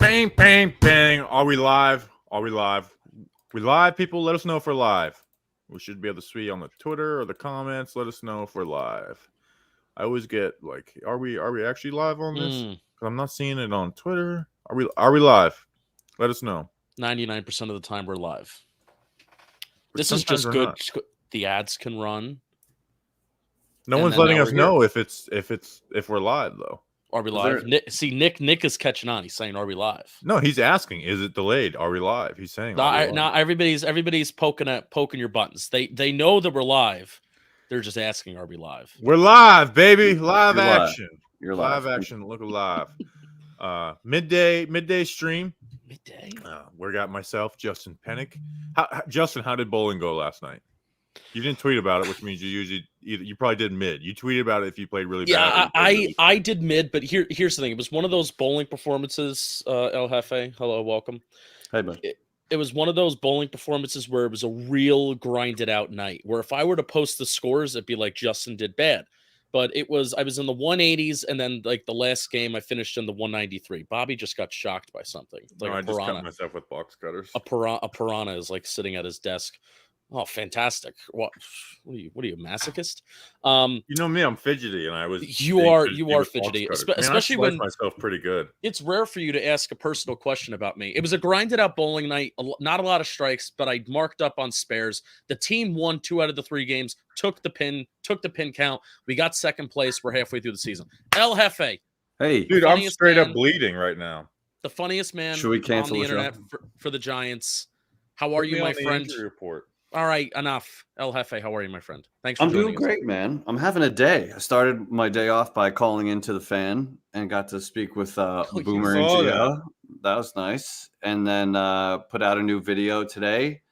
Bang, bang, bang. Are we live? Are we live? We live, people? Let us know if we're live. We should be able to see on the Twitter or the comments. Let us know if we're live. I always get like, are we actually live on this? Because I'm not seeing it on Twitter. Are we live? Let us know. 99% of the time we're live. But This is sometimes just we're good. not. The ads can run. No And one's then letting now us we're here. know if we're live though. Are we Is live? there- Nick is catching on. He's saying, "Are we live?" No, he's asking, is it delayed? Are we live? He's saying, are we live? Now everybody's poking your buttons. They know that we're live. They're just asking, "Are we live?" We're live, baby. Live You're live. action. You're Live live. action. Look alive. Midday stream. Midday. We got myself, Justin Pennick. Justin, how did bowling go last night? You didn't tweet about it, which means you probably did mid. You tweeted about it if you played really bad. I did mid, but here's the thing. It was one of those bowling performances. El Jefe, hello, welcome. Hey, man. It was one of those bowling performances where it was a real grinded out night. Where if I were to post the scores, it'd be like Justin did bad. But I was in the 180s, and then like the last game, I finished in the 193. Bobby just got shocked by something. It's like I a just piranha. cut myself with box cutters. A piranha is like sitting at his desk. Oh, fantastic! What are you, a masochist? You know me, I'm fidgety, and I was. You are fidgety, especially I when myself pretty good. It's rare for you to ask a personal question about me. It was a grinded out bowling night, not a lot of strikes, but I marked up on spares. The team won 2 out of the 3 games, took the pin count. We got second place. We're halfway through the season. El Jefe. Hey, dude, I'm straight up bleeding right now. The funniest man Should we cancel on the the internet for the Giants. How are you, my friend? Report. All right, enough. El Jefe, how are you, my friend? Thanks for I'm joining doing great, man. I'm having a day. I started my day off by calling into the fan and got to speak with Boomer and Gio. That was nice. And then put out a new video today.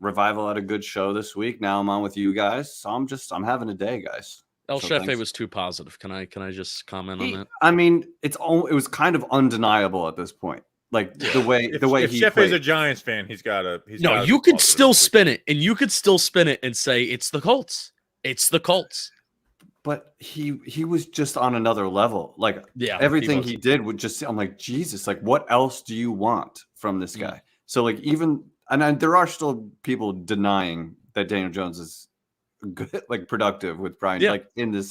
Revival had a good show this week. Now I'm on with you guys. So I'm having a day, guys. El Jefe was too positive. Can I just comment on that? I mean, it was kind of undeniable at this point. Like the way he Jeff played. is a Giants fan, he's got to. No, you could still spin it, and you could still spin it and say it's the Colts. It's the Colts. But he was just on another level. Like everything he did would just. I'm like, Jesus. Like, what else do you want from this guy? So like there are still people denying that Daniel Jones is good, like productive with Brian, like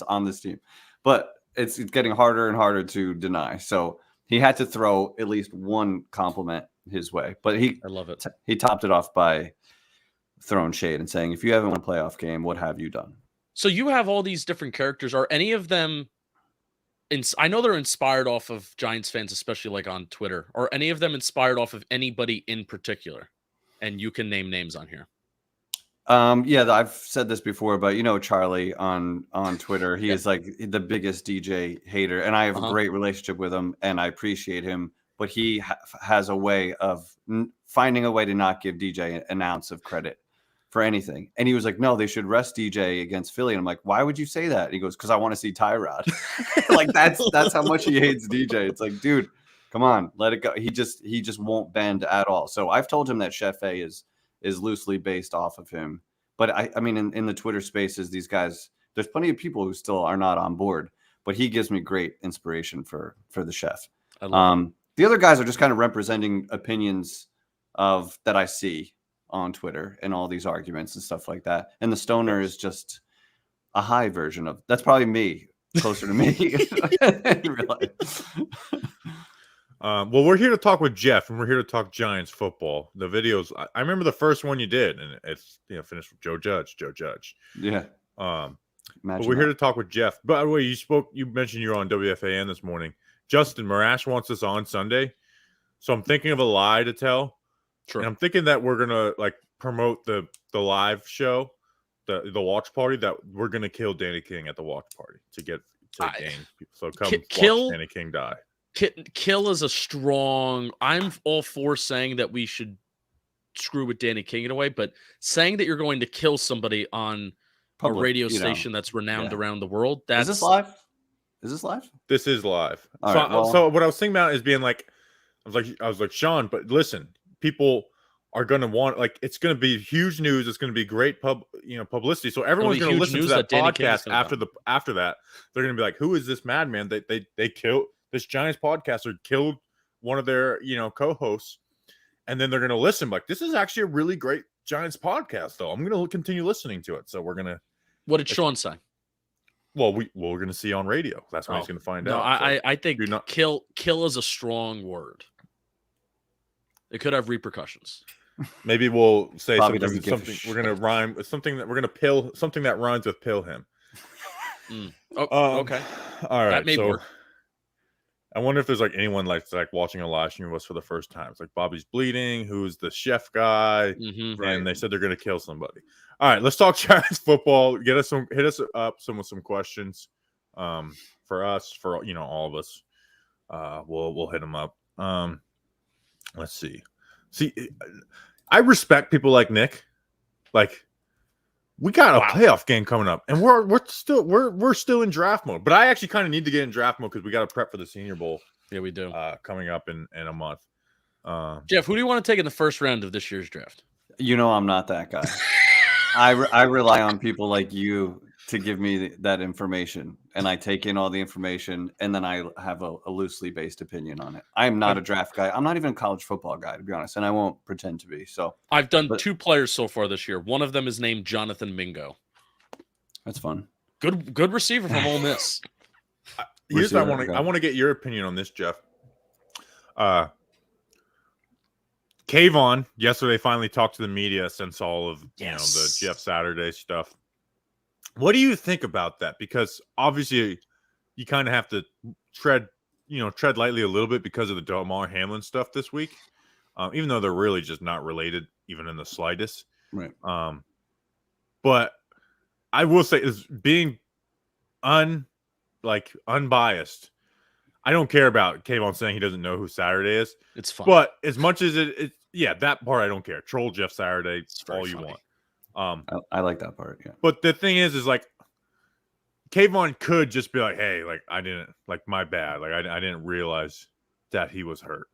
on this team. But it's getting harder and harder to deny. So. He had to throw at least one compliment his way, but I love it. He topped it off by throwing shade and saying, "If you haven't won a playoff game, what have you done?" So you have all these different characters. Are any of them? I know they're inspired off of Giants fans, especially like on Twitter. Are any of them inspired off of anybody in particular? And you can name names on here. I've said this before, but Charlie on Twitter, he is like the biggest DJ hater, and I have a great relationship with him, and I appreciate him. But he has a way of finding a way to not give DJ an ounce of credit for anything. And he was like, "No, they should rest DJ against Philly." And I'm like, "Why would you say that?" And he goes, "Because I want to see Tyrod." Like that's how much he hates DJ. It's like, dude, come on, let it go. He just won't bend at all. So I've told him that Jefe is loosely based off of him. But I mean, in the Twitter spaces, these guys, there's plenty of people who still are not on board, but he gives me great inspiration for the chef. The other guys are just kind of representing opinions that I see on Twitter and all these arguments and stuff like that. And the stoner is just a high version of, that's probably me, closer to me. In real life. Well, we're here to talk with Jeff, and we're here to talk Giants football. The videos, I remember the first one you did, and it's finished with Joe Judge. Yeah. But we're here to talk with Jeff. By the way, you mentioned you're on WFAN this morning. Justin Marash wants us on Sunday, so I'm thinking of a lie to tell. Sure. And I'm thinking that we're gonna like promote the live show, the watch party, that we're gonna kill Danny King at the watch party to gain people. So come watch Danny King die. Kill is a strong. I'm all for saying that we should screw with Danny King in a way, but saying that you're going to kill somebody on a radio station that's renowned around the world. Is this live? This is live. So what I was thinking about is being like, I was like, Sean, but listen, people are going to want, like, it's going to be huge news. It's going to be great publicity. So everyone's going to listen to that podcast after that. They're going to be like, who is this madman? They killed this Giants podcaster, killed one of their, co-hosts, and then they're going to listen. Like, this is actually a really great Giants podcast, though. I'm going to continue listening to it. So we're going to. What did Sean say? Well, we're going to see on radio. That's when he's going to find out. I think kill is a strong word. It could have repercussions. Maybe we'll say Bobby something. We're going to rhyme something that we're going to pill something that rhymes with pill him. Okay. All right. That may work. I wonder if there's anyone like watching a live stream of us for the first time. It's like Bobby's bleeding. Who's the chef guy? And they said they're going to kill somebody. All right, let's talk Giants football. Hit us up with some questions for us, for all of us. We'll hit them up. Let's see. I respect people like Nick. Like, we got a playoff game coming up, and we're still in draft mode. But I actually kind of need to get in draft mode because we got to prep for the Senior Bowl. Yeah, we do. Coming up in a month. Jeff, who do you want to take in the first round of this year's draft? I'm not that guy. I rely on people like you to give me that information, and I take in all the information, and then I have a loosely based opinion on it. I'm not a draft guy. I'm not even a college football guy, to be honest, and I won't pretend to be. So I've done 2 players so far this year. One of them is named Jonathan Mingo. That's fun. Good receiver from Ole Miss. Here's what I want to get your opinion on this, Jeff. Kayvon yesterday finally talked to the media since all of the Jeff Saturday stuff. What do you think about that? Because obviously you kind of have to tread lightly a little bit because of the Damar Hamlin stuff this week, even though they're really just not related even in the slightest. Right. But I will say, is being unbiased. I don't care about Kayvon saying he doesn't know who Saturday is. It's fun. But as much as that part I don't care. Troll Jeff Saturday, it's all you funny. want. I like that part, yeah. But the thing is Kayvon could just be like, hey, I didn't, my bad. I didn't realize that he was hurt.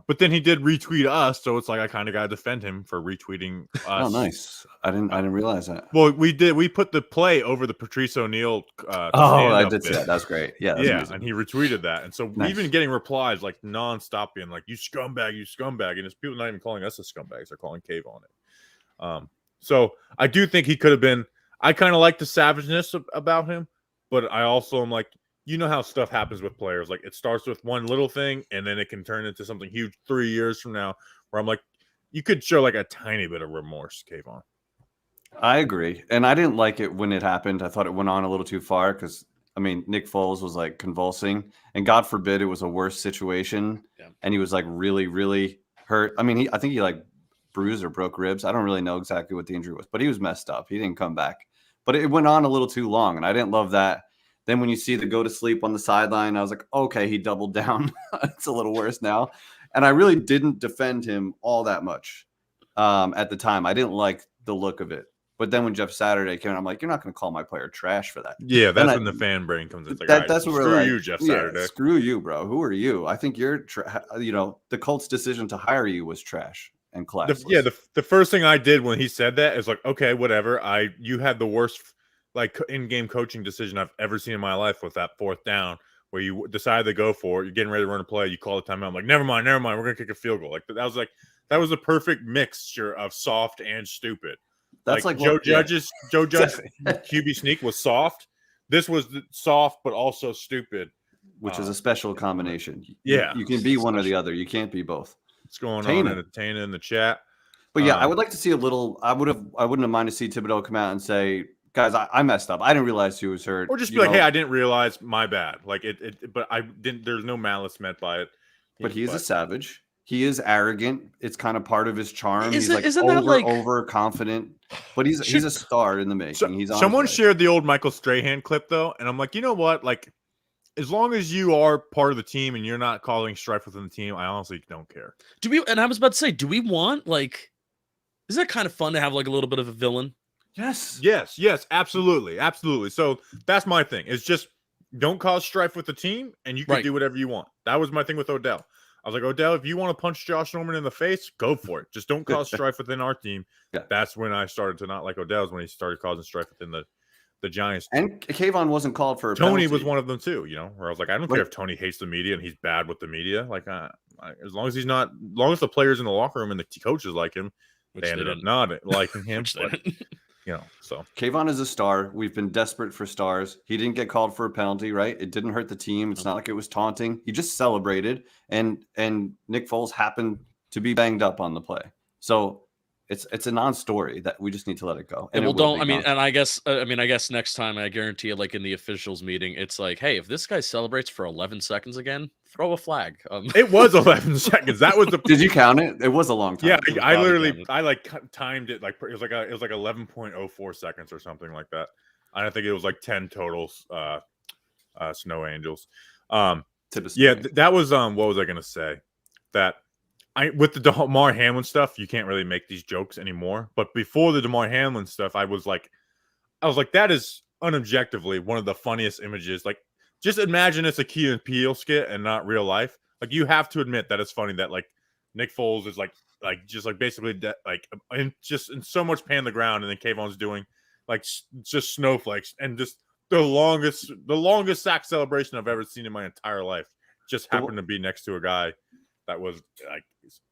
But then he did retweet us, so it's I kind of got to defend him for retweeting us. Oh, nice. I didn't realize that. Well, we did. We put the play over the Patrice O'Neal. I did see that. That's great. Yeah, and he retweeted that, and so we've been getting replies nonstop, being like, "You scumbag, you scumbag," and it's people not even calling us a scumbag; they're calling Kayvon it. So I do think he could have been. I kind of like the savageness about him, but I also am like, how stuff happens with players. It starts with one little thing, and then it can turn into something huge 3 years from now, where I'm like, you could show a tiny bit of remorse, Kayvon. I agree. And I didn't like it when it happened. I thought it went on a little too far because, Nick Foles was convulsing, and God forbid it was a worse situation. Yeah. And he was really, really hurt. I think he bruised or broke ribs. I don't really know exactly what the injury was, but he was messed up. He didn't come back. But it went on a little too long, and I didn't love that. Then when you see the go to sleep on the sideline, I was like, okay, he doubled down. It's a little worse now. And I really didn't defend him all that much at the time. I didn't like the look of it. But then when Jeff Saturday came in, I'm like, you're not going to call my player trash for that. Yeah, that's when the fan brain comes in. That's what screw you, Jeff Saturday. Yeah, screw you, bro. Who are you? I think you're, the Colts' decision to hire you was trash and classless. The first thing I did when he said that is okay, whatever. You had the worst in-game coaching decision I've ever seen in my life with that 4th down where you decided to go for it. You're getting ready to run a play. You call the timeout. I'm like, never mind. We're going to kick a field goal. That was a perfect mixture of soft and stupid. That's Joe Judge's QB sneak was soft. This was soft, but also stupid. Which is a special combination. Yeah. You can be one or the other. You can't be both. What's going on in Tana in the chat? But yeah, I would like to see a little, I wouldn't have minded to see Thibodeaux come out and say, guys, I messed up. I didn't realize he was hurt. Or just be hey, I didn't realize, my bad. But I didn't. There's no malice meant by it. But he is a savage. He is arrogant. It's kind of part of his charm. Isn't he's overconfident. But he's a star in the making. Someone shared the old Michael Strahan clip though, and I'm like, you know what? As long as you are part of the team and you're not causing strife within the team, I honestly don't care. And I was about to say, do we want isn't it kind of fun to have a little bit of a villain? Yes, absolutely. So that's my thing. It's just don't cause strife with the team, and you can do whatever you want. That was my thing with Odell. I was like, Odell, if you want to punch Josh Norman in the face, go for it. Just don't cause strife within our team. Yeah. That's when I started to not like Odell, when he started causing strife within the Giants team. And Kayvon wasn't called for a Tony penalty. was one of them too, where I was like, I don't care if Tony hates the media and he's bad with the media. I As long as the players in the locker room and the coaches like him, they ended up not liking him. But, so Kayvon is a star. We've been desperate for stars. He didn't get called for a penalty, right? It didn't hurt the team. It's not like it was taunting. He just celebrated, and Nick Foles happened to be banged up on the play. So it's a non-story that we just need to let it go. And I guess next time, I guarantee you, like in the officials meeting, it's like, hey, if this guy celebrates for 11 seconds again, throw a flag. It was 11 seconds. That was the. Did you count it? It was a long time. Yeah, I literally timed it like it was like 11.04 seconds or something like that. I think it was like 10 totals. Snow Angels. That was what was I gonna say? That. With the Damar Hamlin stuff, you can't really make these jokes anymore. But before the Damar Hamlin stuff, I was like, that is unobjectively one of the funniest images. Like, just imagine it's a Key and Peele skit and not real life. Like, you have to admit that it's funny that like Nick Foles is basically in so much pan the ground, and then Kayvon's doing like just snowflakes, and just the longest sack celebration I've ever seen in my entire life. Just happened to be next to a guy that was like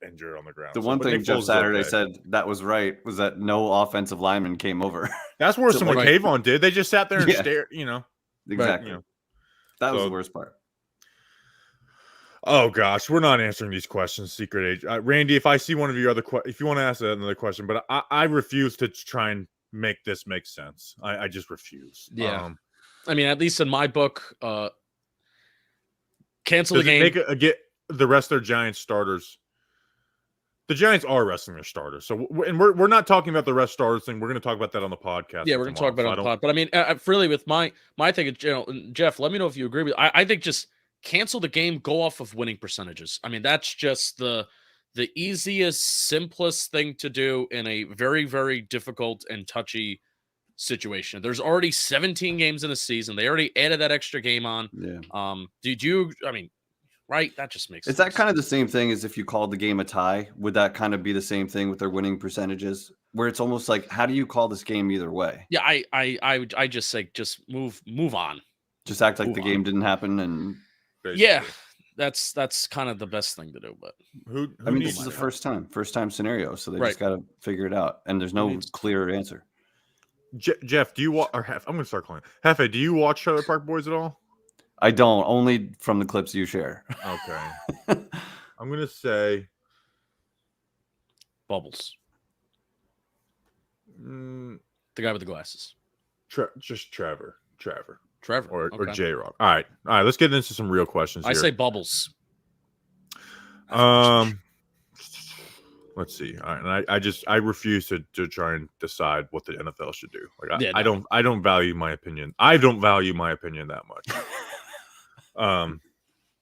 injured on the ground. The one thing Jeff Saturday said that was right was that no offensive lineman came over. That's worse than what Kayvon did. They just sat there and stared, Exactly. That was the worst part. Oh gosh, we're not answering these questions, Secret Agent. Randy, if I see one of your other if you want to ask another question, but I refuse to try and make this make sense. I just refuse. Yeah. At least in my book, cancel the game. Get the rest of their Giants starters. The Giants are resting their starters. So, we're not talking about the rest starters thing. We're going to talk about that on the podcast. Yeah, we're going to talk about it on the pod. But really, with my thing, Jeff, let me know if you agree with. I think just cancel the game. Go off of winning percentages. That's just the easiest, simplest thing to do in a very, very difficult and touchy situation. There's already 17 games in the season. They already added that extra game on. Yeah. Did you? Right, that just makes sense. Is that kind of the same thing as if you called the game a tie? Would that kind of be the same thing with their winning percentages, where it's almost like, how do you call this game either way? Yeah, I just say just move on. Just act like the game didn't happen, and yeah, that's kind of the best thing to do. But this is the first time scenario, so they just got to figure it out, and there's no clear answer. Jeff, do you watch? Or I'm going to start calling Jefe. Do you watch Trailer Park Boys at all? I don't, only from the clips you share. Okay. I'm going to say Bubbles. The guy with the glasses. Just Trevor. Or J-Rock. All right, let's get into some real questions here. I say Bubbles. Let's see. All right, and I refuse to try and decide what the NFL should do. Like I don't value my opinion. I don't value my opinion that much.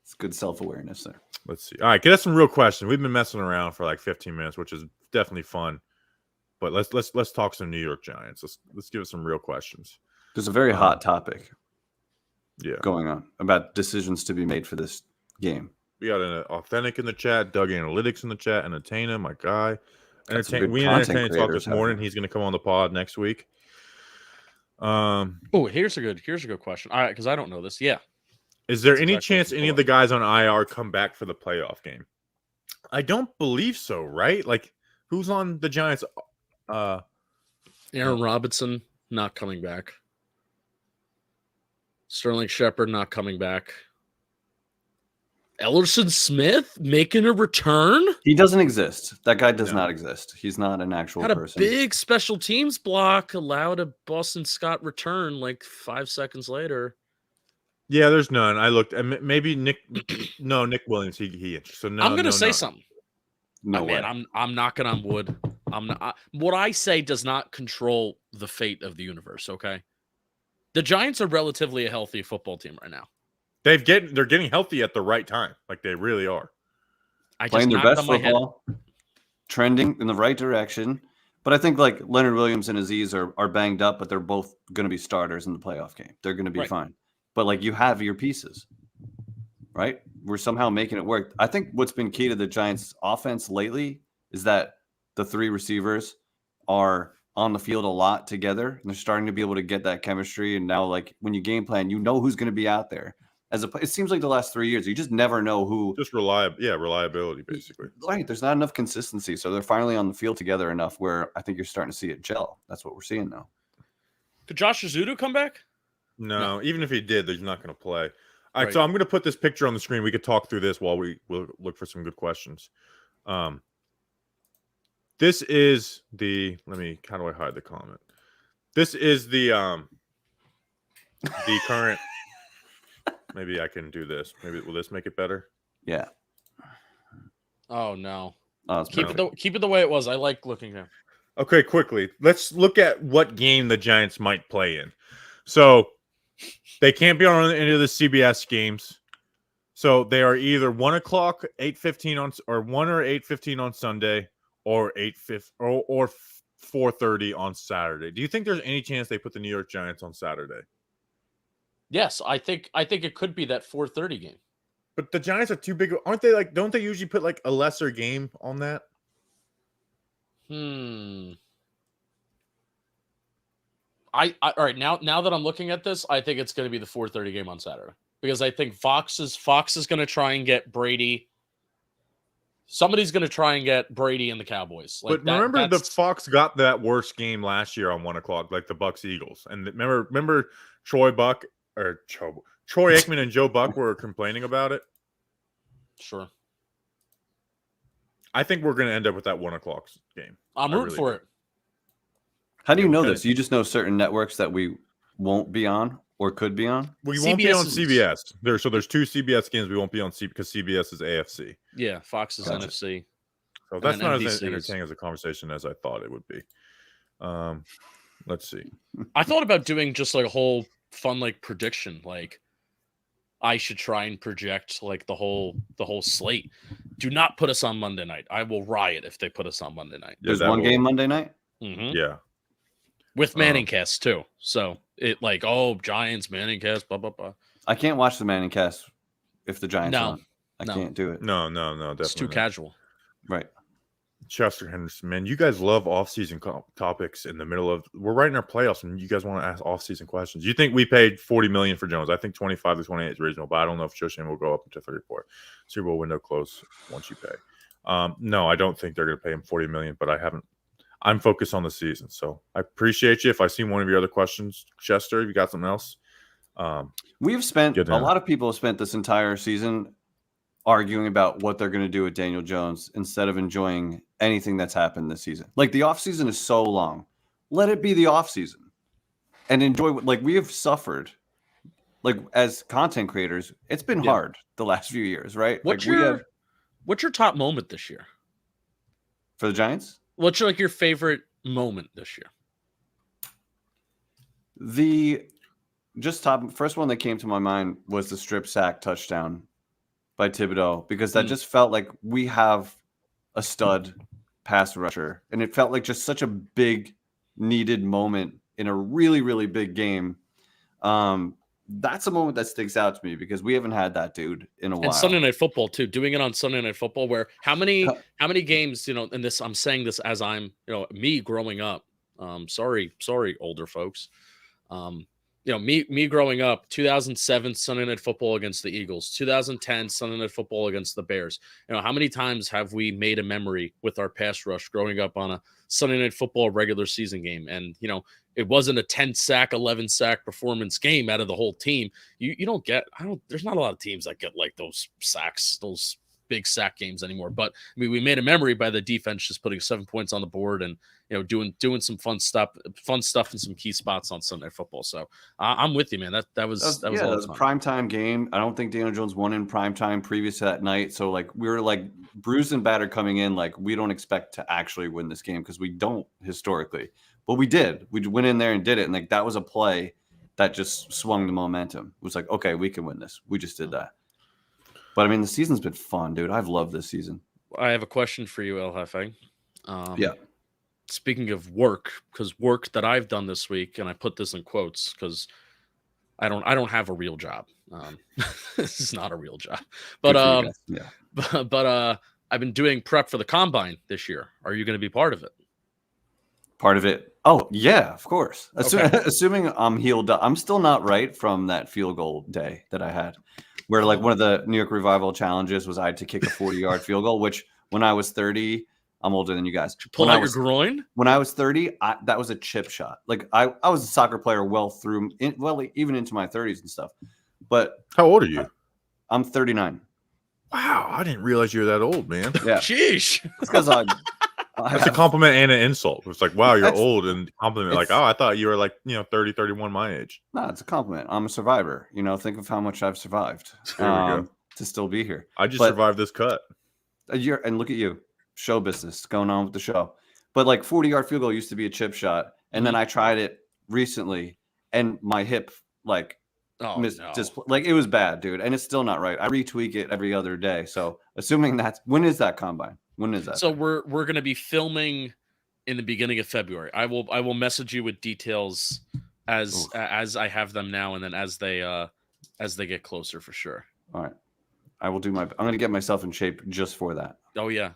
It's good self-awareness there. Let's see. All right, get us some real questions. We've been messing around for like 15 minutes, which is definitely fun. But let's talk some New York Giants. Let's give it some real questions. There's a very hot topic going on about decisions to be made for this game. We got an Authentic in the chat, Doug Analytics in the chat, Entertainer, my guy. We Entertainer talked this morning. He's going to come on the pod next week. Here's a good question. All right, because I don't know this. Yeah. Is there any chance any of the guys on IR come back for the playoff game? I don't believe so, right? Like, who's on the Giants? Aaron Robinson not coming back. Sterling Shepard not coming back. Ellerson Smith making a return? He doesn't exist. That guy does not exist. He's not an actual person. Had a big special teams block, allowed a Boston Scott return like 5 seconds later. Yeah, there's none. I looked, and maybe Nick Williams. He. So no. I'm gonna say something. No way. Man, I'm knocking on wood. What I say does not control the fate of the universe. Okay, the Giants are relatively a healthy football team right now. They're getting healthy at the right time. Like they really are. Playing their best football, trending in the right direction. But I think like Leonard Williams and Aziz are banged up, but they're both going to be starters in the playoff game. They're going to be fine. But like you have your pieces, right? We're somehow making it work. I think what's been key to the Giants' offense lately is that the three receivers are on the field a lot together, and they're starting to be able to get that chemistry. And now, like when you game plan, you know who's going to be out there. It seems like the last 3 years, you just never know who. Just reliability, basically. Right. There's not enough consistency. So they're finally on the field together enough where I think you're starting to see it gel. That's what we're seeing now. Could Josh Azudu come back? No, even if he did, he's not going to play. All right, so I'm going to put this picture on the screen. We could talk through this while we'll look for some good questions. This is how do I hide the comment? This is the current. Maybe I can do this. Maybe will this make it better? Yeah. Oh no. Keep it the way it was. I like looking at. Okay, quickly. Let's look at what game the Giants might play in. So they can't be on any of the CBS games. So they are either 1 o'clock, 8:15 on, or 1 or 8:15 on Sunday, or 8:50 or 4:30 on Saturday. Do you think there's any chance they put the New York Giants on Saturday? Yes, I think it could be that 4:30 game. But the Giants are too big. Aren't they like? Don't they usually put like a lesser game on that? All right, now that I'm looking at this, I think it's going to be the 4:30 game on Saturday because I think Fox is going to try and get Brady. Somebody's going to try and get Brady and the Cowboys. But remember, the Fox got that worst game last year on 1 o'clock, like the Bucs Eagles, and remember Troy Aikman and Joe Buck were complaining about it. Sure. I think we're going to end up with that 1 o'clock game. I'm rooting for it. How do you know this? You just know certain networks that we won't be on or could be on? We won't be on CBS. There's 2 CBS games we won't be on because CBS is AFC. Yeah, Fox is NFC. So that's not as entertaining as a conversation as I thought it would be. Let's see. I thought about doing just like a whole fun like prediction. Like I should try and project like the whole slate. Do not put us on Monday night. I will riot if they put us on Monday night. There's one game Monday night? Mm-hmm. Yeah. With Manning cast too. So it like, Giants, Manning cast, blah, blah, blah. I can't watch the Manning cast if the Giants are on. I can't do it. No, definitely. It's too casual. Right. Chester Henderson, man, you guys love off-season topics in the middle of – we're right in our playoffs, and you guys want to ask off-season questions. You think we paid $40 million for Jones. I think 25 to 28 is reasonable, but I don't know if Joshan will go up until 34. Super Bowl window close once you pay. No, I don't think they're going to pay him $40 million, but I'm focused on the season. So I appreciate you. If I see one of your other questions, Chester, if you got something else. We've spent – a lot of people have spent this entire season arguing about what they're going to do with Daniel Jones instead of enjoying anything that's happened this season. Like the offseason is so long. Let it be the offseason and enjoy like we have suffered. Like as content creators, it's been hard the last few years, right? What's your top moment this year? For the Giants? What's your favorite moment this year? The first one that came to my mind was the strip sack touchdown by Thibodeaux, because that just felt like we have a stud pass rusher, and it felt like just such a big needed moment in a really, really big game. That's a moment that sticks out to me because we haven't had that dude in a while. And Sunday Night Football too, doing it on Sunday Night Football, where how many games, and this, I'm saying this as I'm, me growing up, sorry, older folks. Me growing up, 2007 Sunday Night Football against the Eagles, 2010 Sunday Night Football against the Bears. How many times have we made a memory with our pass rush growing up on a Sunday Night Football regular season game? And, it wasn't a 10 sack, 11 sack performance game out of the whole team. There's not a lot of teams that get like those sacks, those big sack games anymore. But I mean, we made a memory by the defense just putting 7 points on the board and doing some fun stuff in some key spots on Sunday Night Football. So I'm with you, man. That was a primetime game. I don't think Daniel Jones won in primetime previous to that night. So like we were like bruised and battered coming in. Like we don't expect to actually win this game because we don't historically, but we did. We went in there and did it, and like that was a play that just swung the momentum. It was like, okay, we can win this. We just did that. But I mean, the season's been fun, dude. I've loved this season. I have a question for you, El Jefe. Yeah. Speaking of work, because work that I've done this week, and I put this in quotes because I don't have a real job. This is not a real job, but I've been doing prep for the combine this year. Are you going to be part of it? part of it. Oh yeah, of course. Assuming I'm healed up, I'm still not right from that field goal day that I had, where like one of the New York Revival challenges was I had to kick a 40-yard field goal, which when I was 30, I'm older than you guys. Pull out your groin? When I was 30, that was a chip shot. Like I was a soccer player even into my 30s and stuff. But how old are you? I'm 39. Wow, I didn't realize you were that old, man. Yeah. Sheesh. It's because that's a compliment and an insult. It's like, wow, you're old, and compliment like, oh, I thought you were like, 30, 31 my age. No, it's a compliment. I'm a survivor. Think of how much I've survived there we go. To still be here. I just survived this cut. And look at you, show business going on with the show. But like 40-yard field goal used to be a chip shot, and then I tried it recently, and my hip just like it was bad, dude, and it's still not right. I retweak it every other day. So assuming when is that combine? When is that? So we're going to be filming in the beginning of February. I will message you with details as I have them now, and then as they get closer for sure. All right, I will do I'm going to get myself in shape just for that. Oh yeah.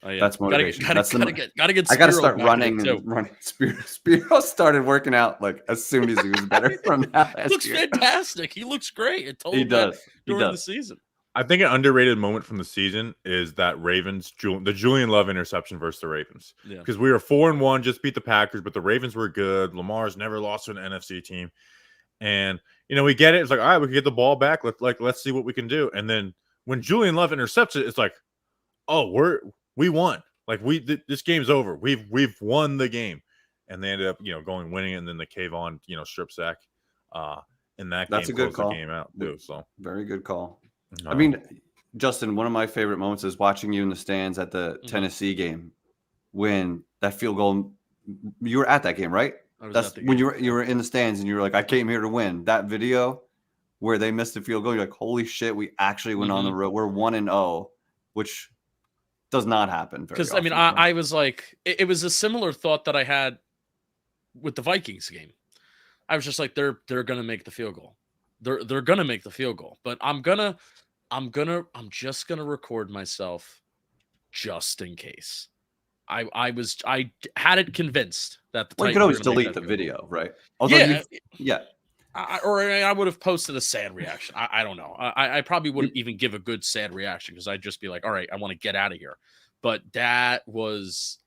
That's motivation. Gotta get. I gotta start running. Spiro started working out like as soon as he was better from that. He looks fantastic. He looks great. He does during the season. I think an underrated moment from the season is that the Julian Love interception versus the Ravens. Because we were 4-1, just beat the Packers, but the Ravens were good. Lamar's never lost to an NFC team, and we get it. It's like, all right, we can get the ball back. Let's see what we can do. And then when Julian Love intercepts it, it's like, oh, we won. Like this game's over. We've won the game, and they ended up winning it, and then the Kayvon strip sack in that That's game a good closed call. the game out too. So very good call. I mean, Justin, one of my favorite moments is watching you in the stands at the Tennessee game when that field goal. You were at that game, right? That's when you were in the stands and you were like, "I came here to win." That video where they missed the field goal, you're like, "Holy shit, we actually went on the road. We're 1-0," which does not happen because I mean I was like it was a similar thought that I had with the Vikings game. I was just like they're gonna make the field goal. They're gonna make the field goal, but I'm just gonna record myself just in case. I had it convinced that the you could always delete the video, right? Although yeah. I would have posted a sad reaction. I don't know. I probably wouldn't even give a good sad reaction because I'd just be like, all right, I want to get out of here. But that was,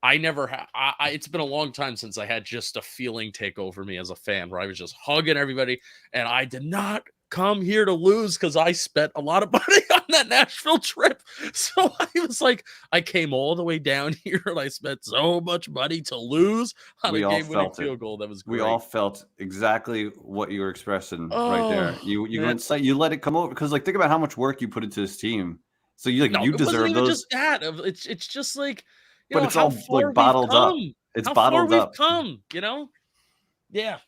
I never had, it's been a long time since I had just a feeling take over me as a fan where I was just hugging everybody. And I did not come here to lose because I spent a lot of money on that Nashville trip. So I was like, I came all the way down here and I spent so much money to lose on a game-winning field goal. That was great. We all felt exactly what you were expressing right there. You let it come over because think about how much work you put into this team. So you deserve those. Just that. It's just like, but it's all bottled up. It's bottled up. We've come, Yeah.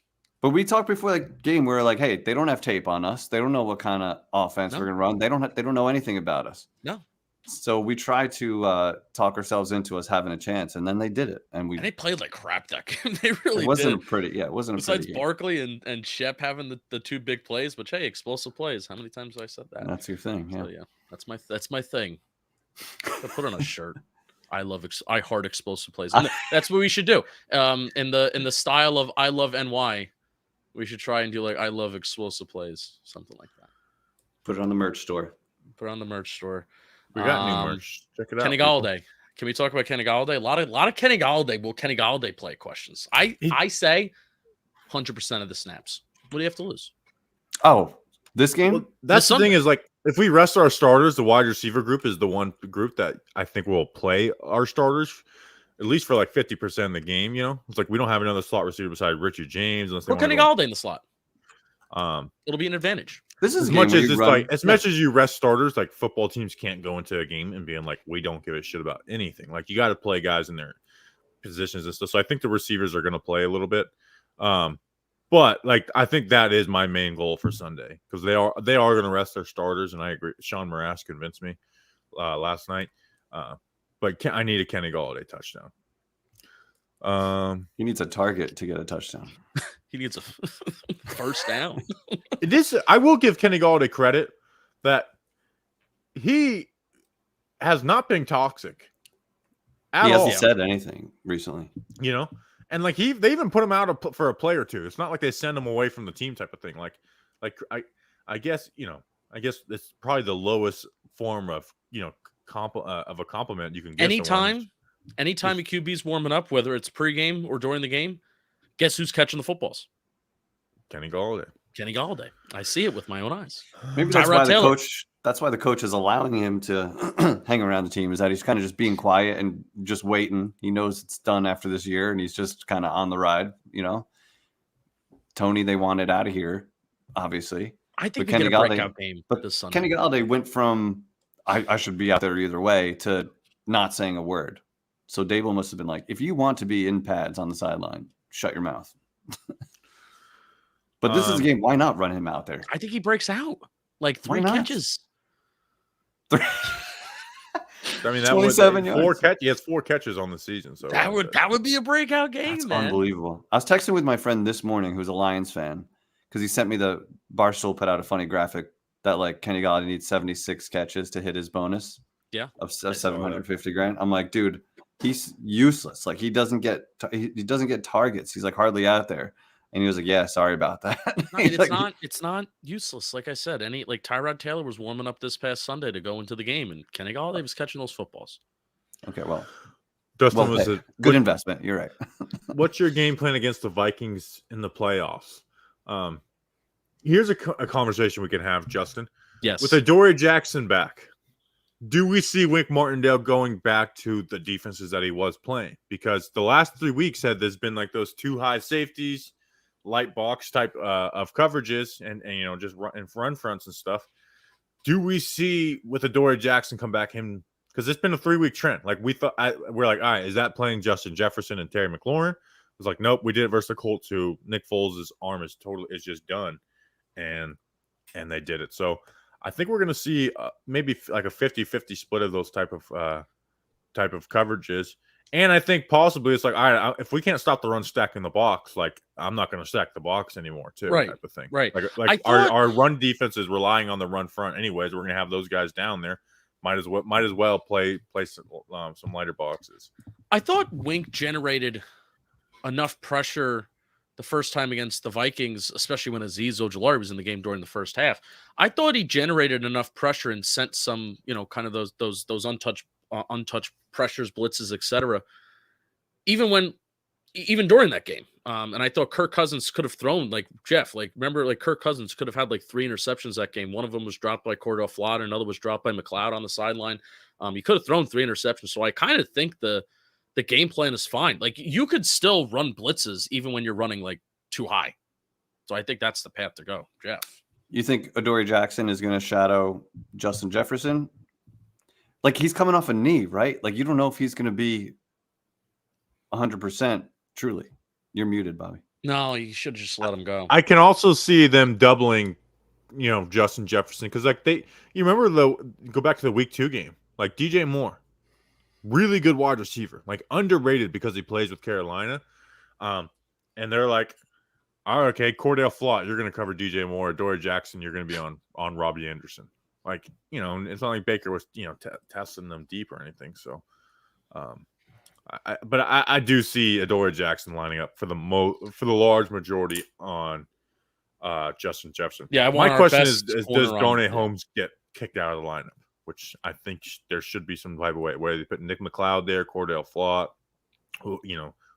But we talked before the game. We were like, "Hey, they don't have tape on us. They don't know what kind of offense we're gonna run. They don't know anything about us." No. So we tried to talk ourselves into us having a chance, and then they did it. And they played like crap that game. They really it wasn't pretty. Yeah, it wasn't. Besides Barkley and Shep having the two big plays, but hey, explosive plays. How many times have I said that? That's your thing. Yeah. So, that's my thing. I put on a shirt. I heart explosive plays. And that's what we should do. In the style of I love NY. We should try and do I love explosive plays, something like that. Put it on the merch store. We got new merch. Check it out. Kenny Golladay. Can we talk about Kenny Golladay? A lot of Kenny Golladay. Will Kenny Golladay play questions? I say 100% of the snaps. What do you have to lose? Oh, this game? Well, that's the thing is if we rest our starters, the wide receiver group is the one group that I think will play our starters. At least for 50% of the game, it's like we don't have another slot receiver besides Richard James. Put Kenny Golladay in the slot. It'll be an advantage. This is much as you rest starters, football teams can't go into a game and being like, we don't give a shit about anything. You got to play guys in their positions and stuff. So I think the receivers are going to play a little bit. But I think that is my main goal for Sunday because they are going to rest their starters, and I agree. Sean Morass convinced me last night. But I need a Kenny Golladay touchdown. He needs a target to get a touchdown. He needs a first down. I will give Kenny Golladay credit that he has not been toxic He hasn't said anything recently. You know, and like they even put him out for a play or two. It's not like they send him away from the team type of thing. Like I guess it's probably the lowest form of of a compliment you can get. Anytime a QB's warming up, whether it's pregame or during the game, guess who's catching the footballs? Kenny Galladay. I see it with my own eyes. Maybe that's why the coach is allowing him to hang around the team, is that he's kind of just being quiet and just waiting. He knows it's done after this year, and he's just kind of on the ride. Tony, they wanted out of here, obviously. I think we get a breakout game this Sunday. Kenny Galladay went from I should be out there either way to not saying a word. So Dable must have been like, if you want to be in pads on the sideline, shut your mouth. But this is a game. Why not run him out there? I think he breaks out like 3 catches. I mean, that 27 yards. He has 4 catches on the season. So that would be a breakout game. That's man. Unbelievable. I was texting with my friend this morning, who's a Lions fan, because he sent me the Barstool put out a funny graphic that like Kenny Galladay needs 76 catches to hit his bonus. Yeah, of $750,000. I'm like, dude, he's useless. Like he doesn't get targets. He's like hardly out there. And he was like, "Yeah, sorry about that." No, it's not useless. Like I said, Tyrod Taylor was warming up this past Sunday to go into the game, and Kenny Galladay was catching those footballs. Okay, well, Dustin was a good investment. You're right. What's your game plan against the Vikings in the playoffs? Here's a conversation we can have, Justin. Yes, with Adoree Jackson back, do we see Wink Martindale going back to the defenses that he was playing? Because the last 3 weeks there's been like those 2 high safeties, light box type of coverages, and just run fronts and stuff. Do we see with Adoree Jackson come back him? Because it's been a 3-week trend. Like we're like, all right, is that playing Justin Jefferson and Terry McLaurin? It was like, nope, we did it versus the Colts too. Nick Foles' arm is just done, and they did it. So I think we're going to see maybe like a 50-50 split of those type of coverages. And I think possibly it's like, all right, if we can't stop the run stack in the box, like I'm not going to stack the box anymore, too, right, type of thing. Right. Like our run defense is relying on the run front anyways. We're going to have those guys down there. Might as well play some lighter boxes. I thought Wink generated enough pressure the first time against the Vikings, especially when Azeez Ojulari was in the game during the first half. I thought he generated enough pressure and sent some, kind of those untouched pressures, blitzes, etc. Even during that game. And I thought Kirk Cousins could have thrown remember Kirk Cousins could have had 3 interceptions that game. One of them was dropped by Cordell Flott, another was dropped by McLeod on the sideline. He could have thrown 3 interceptions. So I kind of think the game plan is fine. Like you could still run blitzes even when you're running too high. So I think that's the path to go. Jeff, you think Adoree Jackson is going to shadow Justin Jefferson? Like he's coming off a knee, right? Like you don't know if he's going to be 100% truly. You're muted, Bobby. No, you should just let him go. I can also see them doubling, Justin Jefferson, because you remember go back to the week 2 game, like DJ Moore, really good wide receiver, like underrated because he plays with Carolina, and they're like, all right, okay, Cordell Flott, you're going to cover DJ Moore. Adoree Jackson, you're going to be on Robbie Anderson. Like, it's not like Baker was, testing them deep or anything. So, I do see Adoree Jackson lining up for the large majority on Justin Jefferson. Yeah, my question is does Darnay Holmes get kicked out of the lineup? Which I think there should be some type of way where they put Nick McLeod there, Cordell Flott,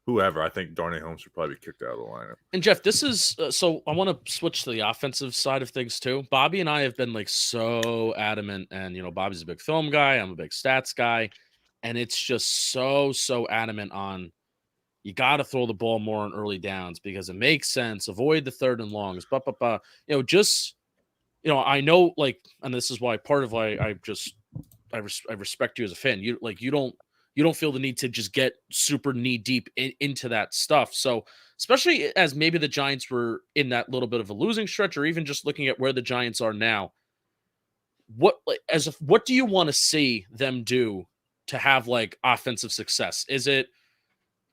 whoever. I think Darnay Holmes should probably be kicked out of the lineup. And Jeff, this is so I want to switch to the offensive side of things too. Bobby and I have been so adamant, and Bobby's a big film guy, I'm a big stats guy, and it's just so adamant on you got to throw the ball more on early downs because it makes sense. Avoid the 3rd and longs. I know, and this is why part of why I respect you as a fan. You don't feel the need to just get super knee deep into that stuff. So especially as maybe the Giants were in that little bit of a losing stretch, or even just looking at where the Giants are now, what do you want to see them do to have offensive success? Is it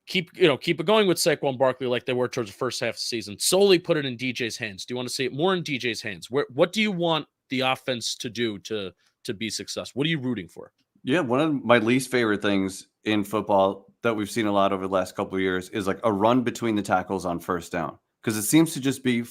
keep it going with Saquon Barkley like they were towards the first half of the season, solely put it in DJ's hands? Do you want to see it more in DJ's hands? What do you want the offense to do to be successful? What are you rooting for? Yeah, one of my least favorite things in football that we've seen a lot over the last couple of years is like a run between the tackles on first down, because it seems to just be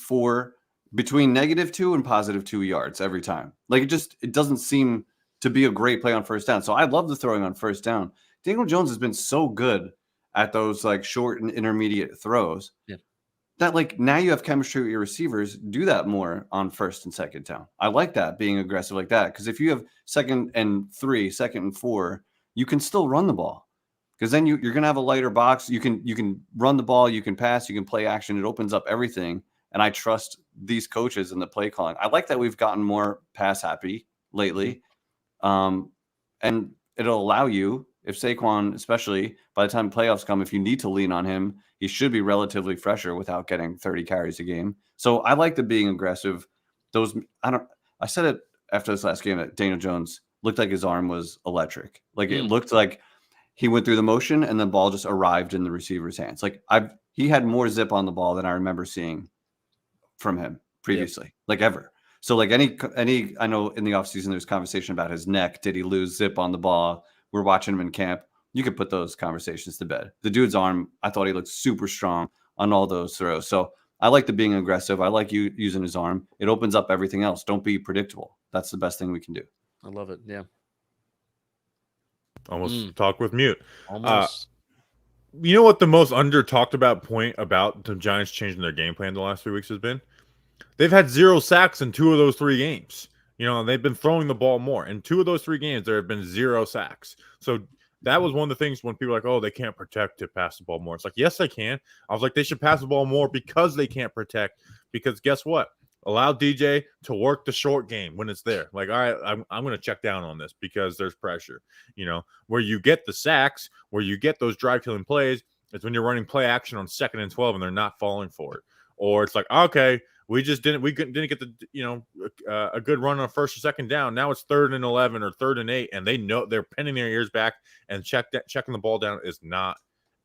between -2 and +2 yards every time. Like it doesn't seem to be a great play on first down. So I love the throwing on first down. Daniel Jones has been so good at those like short and intermediate throws. Yeah. That like now you have chemistry with your receivers. Do that more on first and second down. I like that, being aggressive like that, because if you have 2nd and 3, 2nd and 4, you can still run the ball, because then you're going to have a lighter box. You can run the ball, you can pass, you can play action. It opens up everything. And I trust these coaches in the play calling. I like that we've gotten more pass happy lately, and it'll allow you, if Saquon, especially by the time playoffs come, if you need to lean on him, he should be relatively fresher without getting 30 carries a game. So I like the being aggressive. I said it after this last game that Daniel Jones looked like his arm was electric. Like it looked like he went through the motion and the ball just arrived in the receiver's hands. Like he had more zip on the ball than I remember seeing from him previously, like ever. So like any, I know in the offseason there's conversation about his neck. Did he lose zip on the ball? We're watching him in camp. You could put those conversations to bed. The dude's arm, I thought he looked super strong on all those throws. So I like the being aggressive. I like you using his arm. It opens up everything else. Don't be predictable. That's the best thing we can do. I love it. Yeah. Almost talk with mute. Almost. You know what the most under talked about point about the Giants changing their game plan the last 3 weeks has been? They've had 0 sacks in 2 of those 3 games. You know, they've been throwing the ball more. In 2 of those 3 games, there have been 0 sacks. So that was one of the things when people are like, oh, they can't protect to pass the ball more. It's like, yes, they can. I was like, they should pass the ball more because they can't protect. Because guess what? Allow DJ to work the short game when it's there. Like, all right, I'm going to check down on this because there's pressure. You know, where you get the sacks, where you get those drive-killing plays, is when you're running play action on 2nd and 12 and they're not falling for it. Or it's like, okay, we didn't get the, a good run on 1st or 2nd down. Now it's 3rd and 11 or 3rd and 8, and they know they're pinning their ears back, and checking the ball down is not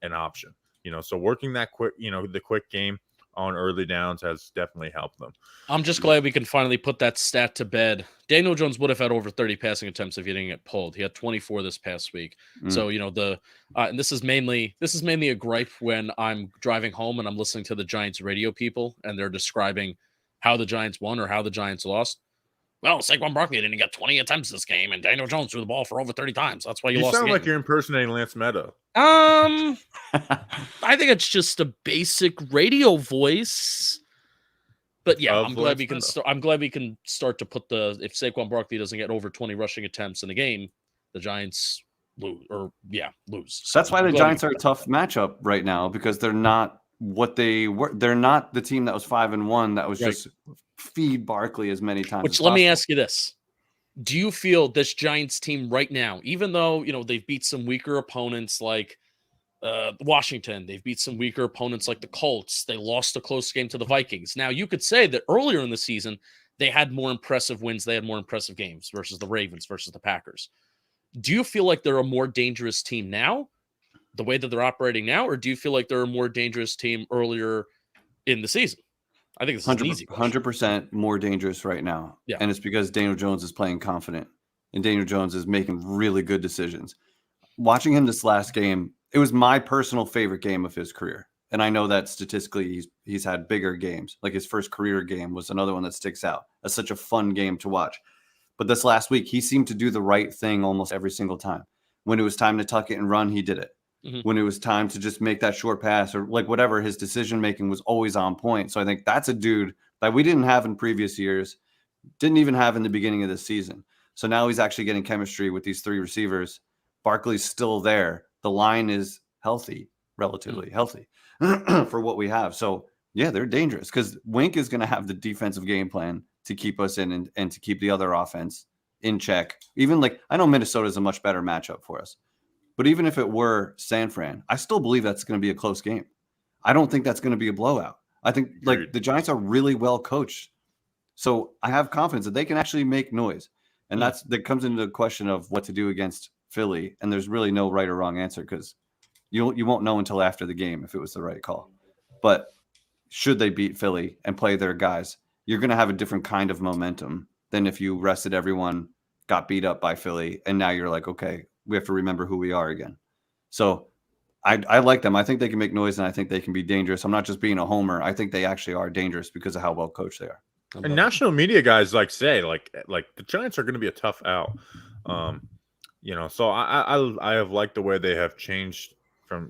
an option. You know, so working that quick, the quick game on early downs has definitely helped them. I'm just glad we can finally put that stat to bed. Daniel Jones would have had over 30 passing attempts if he didn't get pulled. He had 24 this past week. So, and this is mainly a gripe when I'm driving home and I'm listening to the Giants radio people and they're describing how the Giants won or how the Giants lost. Well, Saquon Barkley didn't get 20 attempts this game, and Daniel Jones threw the ball for over 30 times. That's why you lost. You sound like you're impersonating Lance Meadow. I think it's just a basic radio voice. But yeah, I'm glad we can start to put if Saquon Barkley doesn't get over 20 rushing attempts in the game, the Giants lose. So that's why the Giants are a tough matchup right now, because they're not what they were. They're not the team that was 5-1 that was just feed Barkley as many times. Which, let me ask you this. Do you feel this Giants team right now, even though, they've beat some weaker opponents like Washington, they've beat some weaker opponents like the Colts, they lost a close game to the Vikings. Now, you could say that earlier in the season, they had more impressive wins, they had more impressive games versus the Ravens, versus the Packers. Do you feel like they're a more dangerous team now, the way that they're operating now, or do you feel like they're a more dangerous team earlier in the season? I think this is 100% more dangerous right now. Yeah. And it's because Daniel Jones is playing confident and Daniel Jones is making really good decisions. Watching him this last game, it was my personal favorite game of his career. And I know that statistically he's had bigger games. Like his first career game was another one that sticks out. That's such a fun game to watch. But this last week, he seemed to do the right thing almost every single time. When it was time to tuck it and run, he did it. When it was time to just make that short pass or like whatever, his decision making was always on point. So I think that's a dude that we didn't have in previous years, didn't even have in the beginning of the season. So now he's actually getting chemistry with these 3 receivers. Barkley's still there. The line is healthy, relatively healthy for what we have. So yeah, they're dangerous because Wink is going to have the defensive game plan to keep us in and to keep the other offense in check. Even like, I know Minnesota is a much better matchup for us. But even if it were San Fran, I still believe that's going to be a close game. I don't think that's going to be a blowout. I think like the Giants are really well coached. So I have confidence that they can actually make noise. And that comes into the question of what to do against Philly. And there's really no right or wrong answer because you won't know until after the game if it was the right call. But should they beat Philly and play their guys, you're going to have a different kind of momentum than if you rested everyone, got beat up by Philly, and now you're like, okay, we have to remember who we are again. So I like them. I think they can make noise, and I think they can be dangerous. I'm not just being a homer. I think they actually are dangerous because of how well coached they are. And national media guys say the Giants are going to be a tough out. So I have liked the way they have changed from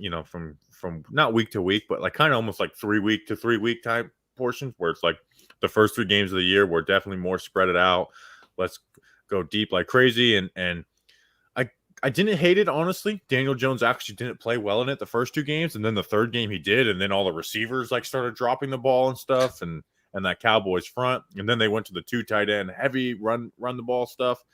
not week to week, but like kind of almost like 3 week to 3 week type portions where it's like the first 3 games of the year were definitely more spread it out. Let's go deep like crazy. And I didn't hate it, honestly. Daniel Jones actually didn't play well in it the first 2 games. And then the third game he did. And then all the receivers like started dropping the ball and stuff. And that Cowboys front. And then they went to the 2 tight end heavy run the ball stuff.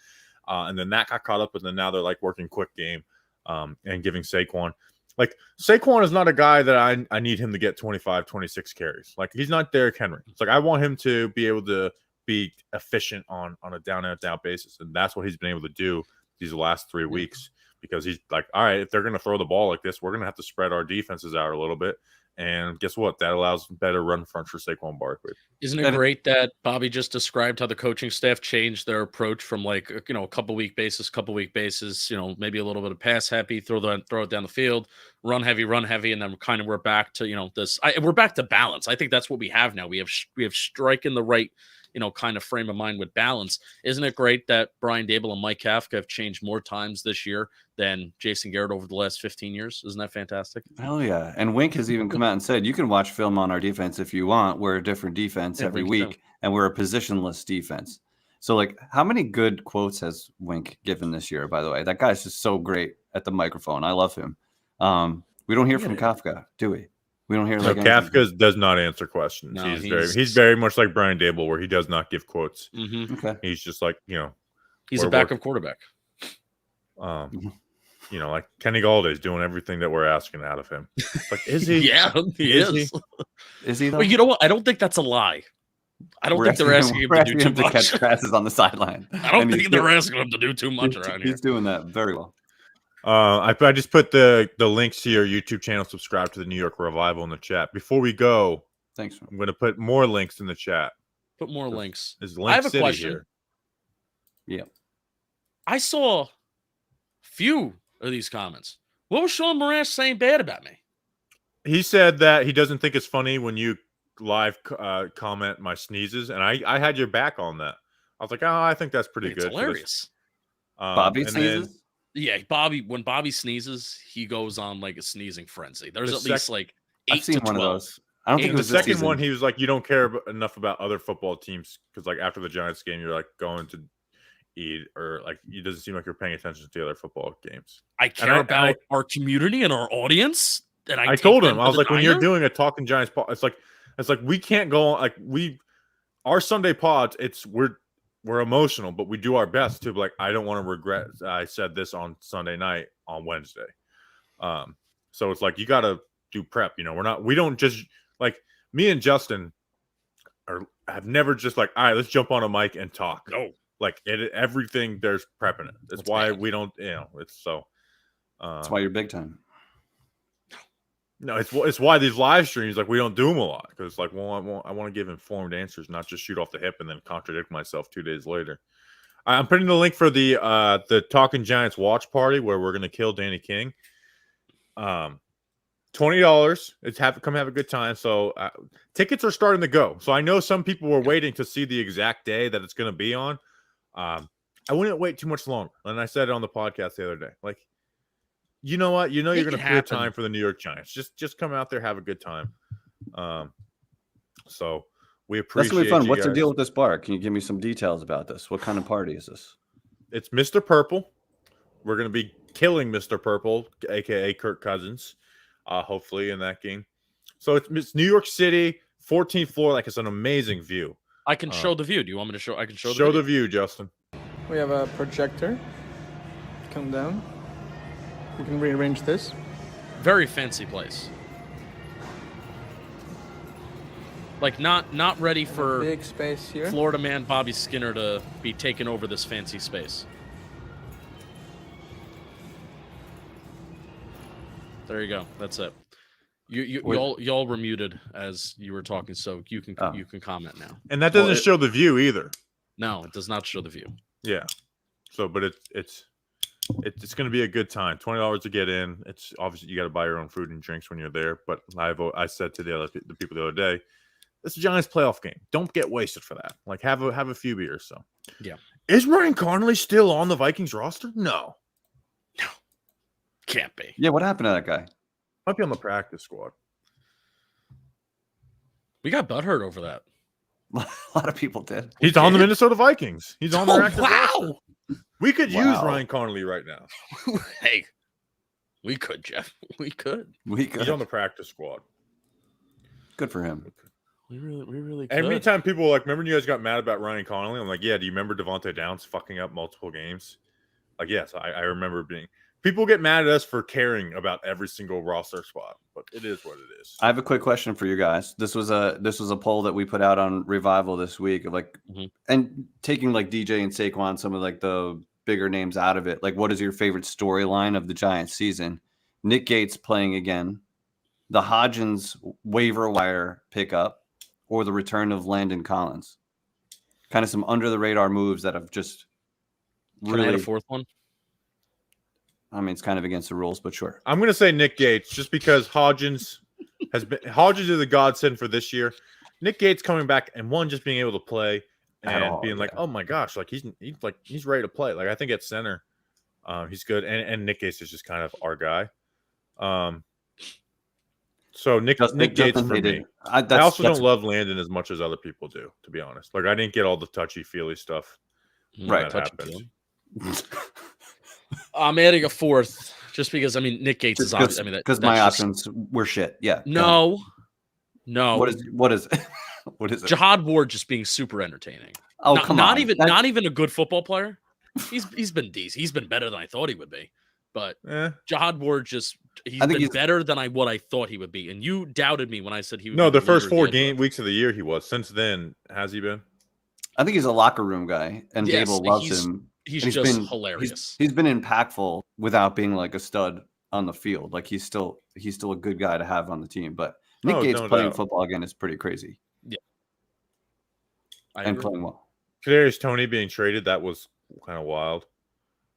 And then that got caught up. And then now they're like working quick game and giving Saquon. Like Saquon is not a guy that I need him to get 25, 26 carries. Like he's not Derrick Henry. It's like I want him to be able to be efficient on a down and out basis. And that's what he's been able to do these last 3 weeks because he's like, all right, if they're going to throw the ball like this, we're going to have to spread our defenses out a little bit. And guess what? That allows better run front for Saquon Barkley. Isn't it great that Bobby just described how the coaching staff changed their approach from like, a couple week basis, maybe a little bit of pass happy, throw it down the field, run heavy, and then kind of we're back to, we're back to balance. I think that's what we have now. We have strike in the right, kind of frame of mind with balance. Isn't it great that Brian Daboll and Mike Kafka have changed more times this year than Jason Garrett over the last 15 years? Isn't that fantastic? Hell yeah. And Wink has even come out and said, you can watch film on our defense if you want. We're a different defense every week, and we're a positionless defense. So, like, how many good quotes has Wink given this year, by the way? That guy's just so great at the microphone. I love him. We don't hear from Kafka, do we? We don't hear Kafka does not answer questions. No, he's very much like Brian Daboll, where he does not give quotes. Mm-hmm. Okay. He's just like, he's a backup quarterback. Like Kenny Galladay's doing everything that we're asking out of him. Like, is he? Yeah, he is. Is he? Though? Well, you know what? I don't think that's a lie. I don't think they're asking him to do too much. Catch passes on the sideline. I don't think they're asking him to do too much around here. He's doing that very well. I just put the links to your YouTube channel. Subscribe to the New York Revival in the chat. Before we go, thanks. I'm going to put more links in the chat. Put more links. I have a question. Here. Yeah, I saw few of these comments. What was Sean Morash saying bad about me? He said that he doesn't think it's funny when you live comment my sneezes, and I had your back on that. I was like, oh, I think that's pretty good. Hilarious. Bobby sneezes? Yeah, when Bobby sneezes, he goes on like a sneezing frenzy. There's at least like 8 to 12. One of those. I don't think it was the second one. He was like, you don't care enough about other football teams because like after the Giants game, you're like going to eat or like it doesn't seem like you're paying attention to the other football games. I care about our community and our audience. And I told him, I was like, when you're doing a Talking Giants pod, it's like we can't go on like our Sunday pods. We're emotional, but we do our best to like. I don't want to regret. I said this on Sunday night on Wednesday. So it's like you got to do prep. We don't just like me and Justin have never just like, all right, let's jump on a mic and talk. No, like everything there's prep in it. That's why we don't. It's so. That's why you're big time. No, it's why these live streams like we don't do them a lot because like I want to give informed answers, not just shoot off the hip and then contradict myself 2 days later. I'm putting the link for the Talking Giants watch party where we're gonna kill Danny King. $20. Come have a good time. So tickets are starting to go. So I know some people were waiting to see the exact day that it's gonna be on. I wouldn't wait too much longer, and I said it on the podcast the other day. Like. You know what? You're going to clear time for the New York Giants. Just come out there, have a good time. So we appreciate. That's gonna be fun. What's the deal with this bar? Can you give me some details about this? What kind of party is this? It's Mr. Purple. We're going to be killing Mr. Purple, aka Kirk Cousins. Hopefully in that game. So it's New York City, 14th floor. Like it's an amazing view. I can show the view. Do you want me to show? I can show. Show the view, Justin. We have a projector. Come down. We can rearrange this. Very fancy place. Like not ready for big space here. Florida man Bobby Skinner to be taking over this fancy space. There you go. That's it. Y'all were muted as you were talking, so you can comment now. And that doesn't show the view either. No, it does not show the view. Yeah. So, but it's going to be a good time. $20 to get in. It's obviously you got to buy your own food and drinks when you're there. But I said to the people the other day, it's a Giants playoff game. Don't get wasted for that. Like have a few beers. So yeah. Is Ryan Connolly still on the Vikings roster? No. Can't be. Yeah, what happened to that guy? Might be on the practice squad. We got butthurt over that. A lot of people did. He's on the Minnesota Vikings. He's on their active roster. Wow. We could use Ryan Connolly right now. Hey, we could, Jeff. We could. He's on the practice squad. Good for him. We really could. Every time people like, remember when you guys got mad about Ryan Connolly? I'm like, yeah, do you remember Devontae Downs fucking up multiple games? Like, yes, I remember being. People get mad at us for caring about every single roster spot, but it is what it is. I have a quick question for you guys. This was a poll that we put out on Revival this week of like, and taking like DJ and Saquon, some of like the bigger names out of it. Like, what is your favorite storyline of the Giants season? Nick Gates playing again, the Hodgins waiver wire pickup, or the return of Landon Collins. Kind of some under the radar moves that have just really. Can I add a fourth one? I mean, it's kind of against the rules, but sure. I'm going to say Nick Gates just because Hodgins is a godsend for this year. Nick Gates coming back and just being able to play and being like, oh my gosh, like he's ready to play. Like I think at center, he's good. And Nick Gates is just kind of our guy. So Nick Gates for me. I also don't love Landon as much as other people do, to be honest. Like I didn't get all the touchy-feely stuff. Right. That happened. I'm adding a fourth just because Nick Gates is obvious. Because my options were shit. Yeah. No. What is it? What is it? Jihad Ward just being super entertaining. Oh, come on. Not even a good football player. He's been decent. He's been better than I thought he would be. But Jihad Ward he's been better than what I thought he would be. And you doubted me when I said he would. No, the first 4 weeks of the year he was. Since then, has he been? I think he's a locker room guy, and Dable loves him. He's just hilarious. He's been impactful without being like a stud on the field. Like he's still a good guy to have on the team. But Nick Gates playing football again is pretty crazy. Yeah, and playing well. Kadarius Toney being traded, that was kind of wild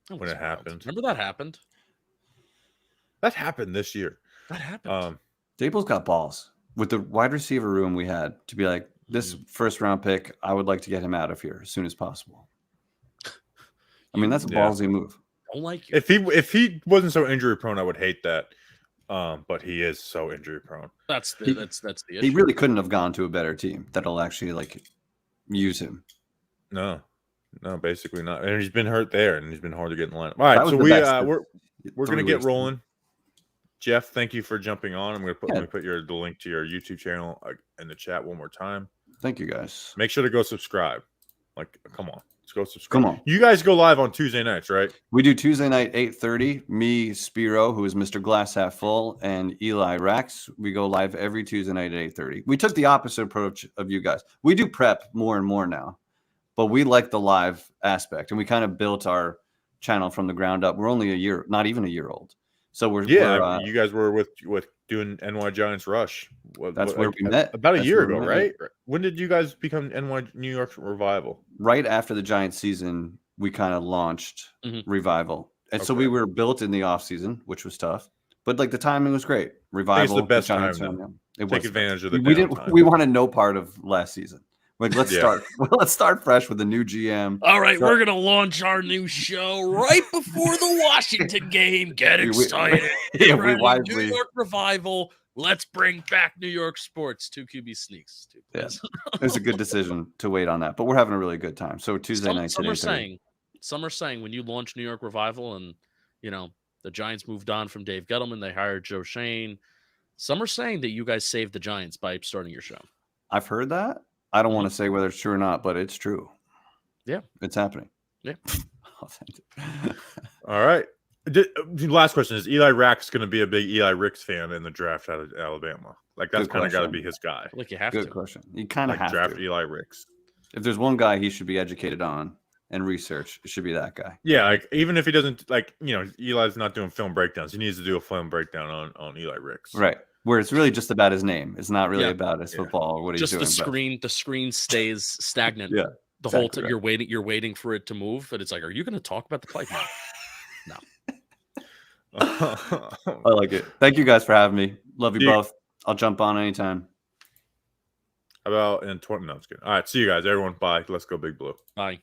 when it happened. Remember that happened? That happened this year. That happened. Dable's got balls with the wide receiver room we had to be like, this first round pick, I would like to get him out of here as soon as possible. I mean, that's a ballsy move. Don't like you. If he wasn't so injury prone, I would hate that. But he is so injury prone. That's the issue. He really couldn't have gone to a better team that'll actually like use him. No, basically not. And he's been hurt there, and he's been hard to get in the lineup. All right, so we're gonna get rolling. Jeff, thank you for jumping on. I'm gonna put the link to your YouTube channel in the chat one more time. Thank you guys. Make sure to go subscribe. Like, come on. Let's go subscribe. Come on. You guys go live on Tuesday nights, right? We do Tuesday night, 8:30. Me, Spiro, who is Mr. Glass Half Full, and Eli Rax. We go live every Tuesday night at 8:30. We took the opposite approach of you guys. We do prep more and more now, but we like the live aspect, and we kind of built our channel from the ground up. We're only not even a year old. So you guys were with doing NY Giants Rush. That's where we met about a year ago, right? When did you guys become New York Revival? Right after the Giants season, we kind of launched Revival, and so we were built in the off season, which was tough, but like the timing was great. Revival, it's the best time. Take advantage of the. We wanted no part of last season. Like let's start fresh with a new GM. All right, we're gonna launch our new show right before the Washington game. Get excited! We New York Revival. Let's bring back New York sports. 2 QB sneaks. It was a good decision to wait on that, but we're having a really good time. So Tuesday night. Some are saying when you launch New York Revival and the Giants moved on from Dave Gettleman, they hired Joe Shane. Some are saying that you guys saved the Giants by starting your show. I've heard that. I don't want to say whether it's true or not, but it's true. Yeah. It's happening. Yeah. All right. Last question is Eli Rax going to be a big Eli Ricks fan in the draft out of Alabama? Like that's kind of got to be his guy. Like you have Good question. You kind of have draft to. Eli Ricks. If there's one guy he should be educated on and research, it should be that guy. Yeah, like even if he doesn't Eli's not doing film breakdowns. He needs to do a film breakdown on Eli Ricks. Right. Where it's really just about his name. It's not really about his football or what he's doing. Just the screen stays stagnant. Yeah. the whole time you're waiting for it to move, and it's like, are you going to talk about the play? No. I like it. Thank you guys for having me. Love you both. I'll jump on anytime. About in 20. No, it's good. All right. See you guys, everyone. Bye. Let's go Big Blue. Bye.